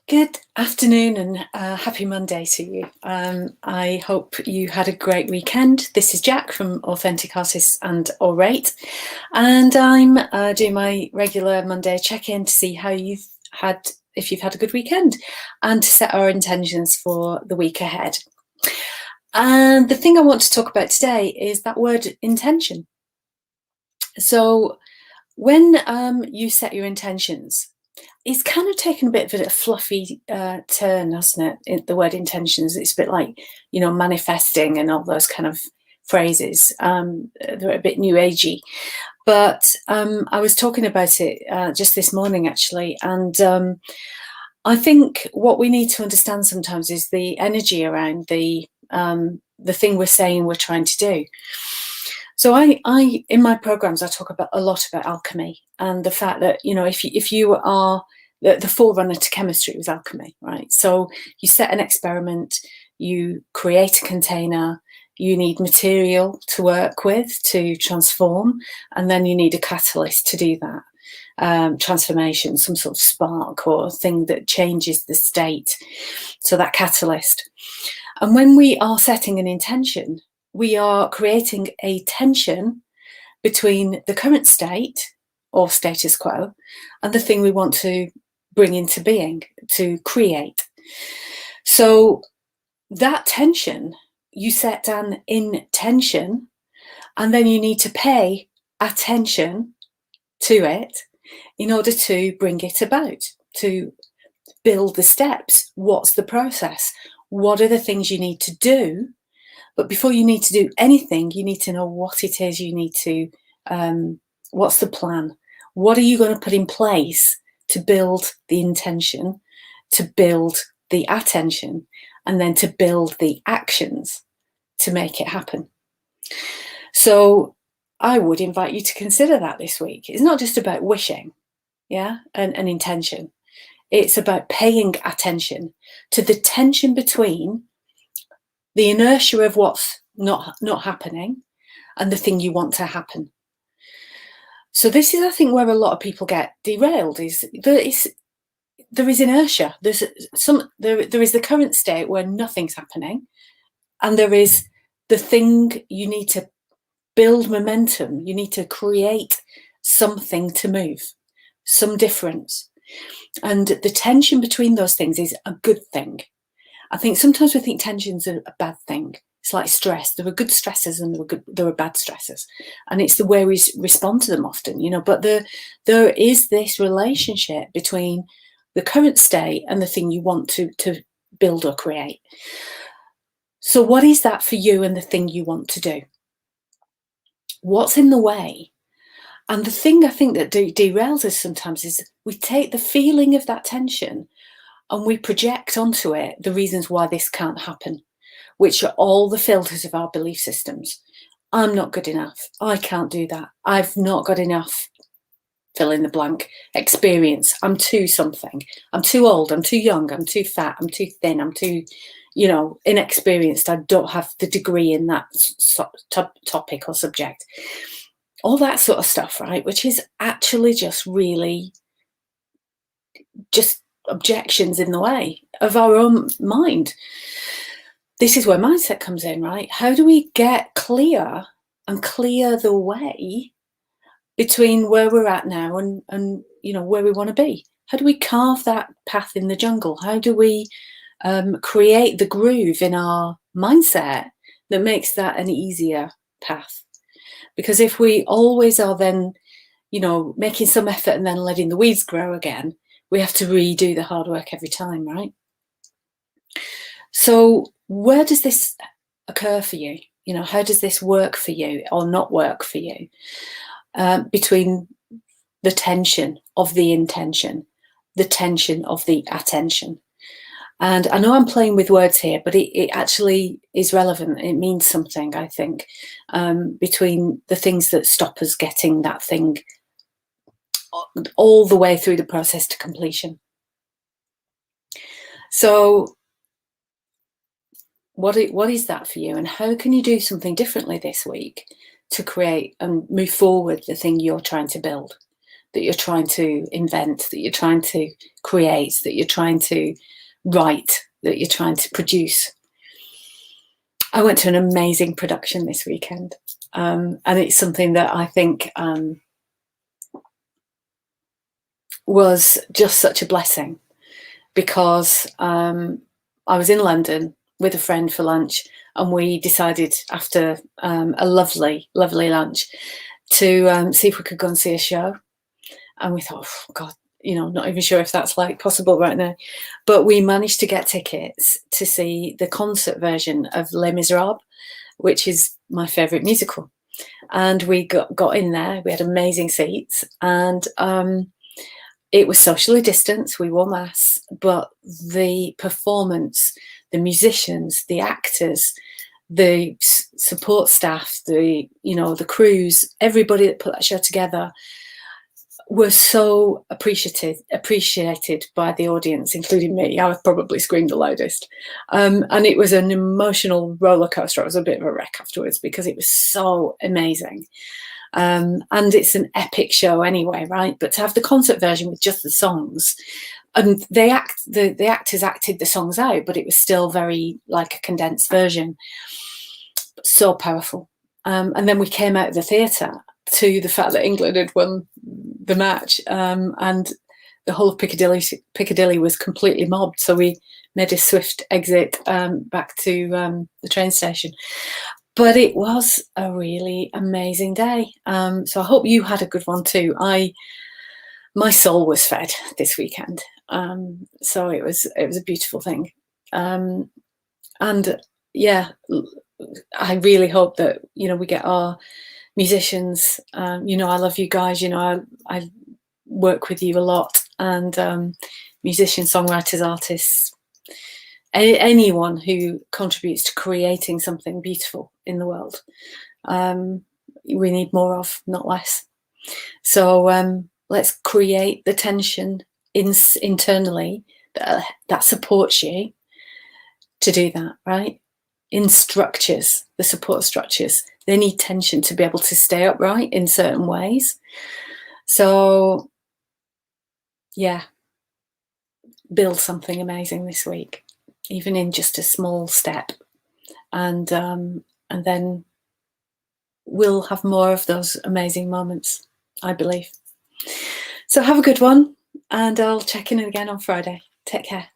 Good afternoon and happy Monday to you. I hope you had a great weekend. This is Jack from Authentic Artists and Orate, and I'm doing my regular Monday check-in to see how if you've had a good weekend, and to set our intentions for the week ahead. And the thing I want to talk about today is that word intention. So when you set your intentions, it's kind of taken a bit of a fluffy turn, hasn't it? The word intentions. It's a bit like, manifesting and all those kind of phrases. They're a bit new agey. But I was talking about it just this morning, actually. And I think what we need to understand sometimes is the energy around the thing we're saying we're trying to do. So I in my programs, I talk a lot about alchemy and the fact that, if you are the forerunner to chemistry was alchemy, right? So you set an experiment, you create a container, you need material to work with to transform, and then you need a catalyst to do that transformation, some sort of spark or thing that changes the state. So that catalyst. And when we are setting an intention, we are creating a tension between the current state or status quo and the thing we want to bring into being, to create. So that tension, you set an intention, and then you need to pay attention to it in order to bring it about, to build the steps. What's the process? What are the things you need to do? But before you need to do anything, you need to know what it is you need to, what's the plan? What are you going to put in place to build the intention, to build the attention, and then to build the actions to make it happen? So I would invite you to consider that this week. It's not just about wishing, an intention. It's about paying attention to the tension between the inertia of what's not happening and the thing you want to happen. So this is, I think, where a lot of people get derailed. There is inertia. There is the current state where nothing's happening, and there is the thing you need to build momentum. You need to create something to move, some difference, and the tension between those things is a good thing. I think sometimes we think tension's a bad thing. It's like stress. There are good stressors and there are bad stressors, and it's the way we respond to them often, But there is this relationship between the current state and the thing you want to build or create. So what is that for you and the thing you want to do? What's in the way? And the thing I think that derails us sometimes is we take the feeling of that tension and we project onto it the reasons why this can't happen, which are all the filters of our belief systems. I'm not good enough. I can't do that. I've not got enough, fill in the blank, experience. I'm too something. I'm too old. I'm too young. I'm too fat. I'm too thin. I'm too, inexperienced. I don't have the degree in that topic or subject. All that sort of stuff, right? Which is actually just really just objections in the way of our own mind. This is where mindset comes in, right? How do we get clear and clear the way between where we're at now and where we want to be? How do we carve that path in the jungle? How do we create the groove in our mindset that makes that an easier path? Because if we always are then, making some effort and then letting the weeds grow again, we have to redo the hard work every time, right? So where does this occur for you? How does this work for you or not work for you? Between the tension of the intention, the tension of the attention. And I know I'm playing with words here, but it actually is relevant. It means something, I think, between the things that stop us getting that thing all the way through the process to completion. So what is that for you, and how can you do something differently this week to create and move forward the thing you're trying to build? that you're trying to invent, that you're trying to create, that you're trying to write, that you're trying to produce. I went to an amazing production this weekend, and it's something that I think was just such a blessing, because I was in London with a friend for lunch, and we decided after a lovely, lovely lunch to see if we could go and see a show. And we thought, oh, God, not even sure if that's like possible right now. But we managed to get tickets to see the concert version of Les Miserables, which is my favourite musical. And we got in there. We had amazing seats, and it was socially distanced. We wore masks, but the performance, the musicians, the actors, the support staff, the crews, everybody that put that show together were so appreciated by the audience, including me. I probably screamed the loudest. And it was an emotional roller coaster. I was a bit of a wreck afterwards because it was so amazing. And it's an epic show anyway, right? But to have the concert version with just the songs, and the actors acted the songs out, but it was still very like a condensed version. So powerful. And then we came out of the theatre to the fact that England had won the match, and the whole of Piccadilly was completely mobbed. So we made a swift exit back to the train station. But it was a really amazing day. So I hope you had a good one too. My soul was fed this weekend. So it was a beautiful thing. And yeah, I really hope that, we get our musicians, I love you guys, I work with you a lot, and musicians, songwriters, artists, anyone who contributes to creating something beautiful in the world, we need more of, not less. So let's create the tension internally that supports you to do that, right? In structures, the support structures, they need tension to be able to stay upright in certain ways. So yeah, build something amazing this week, even in just a small step, and then we'll have more of those amazing moments, I believe. So have a good one, and I'll check in again on Friday. Take care.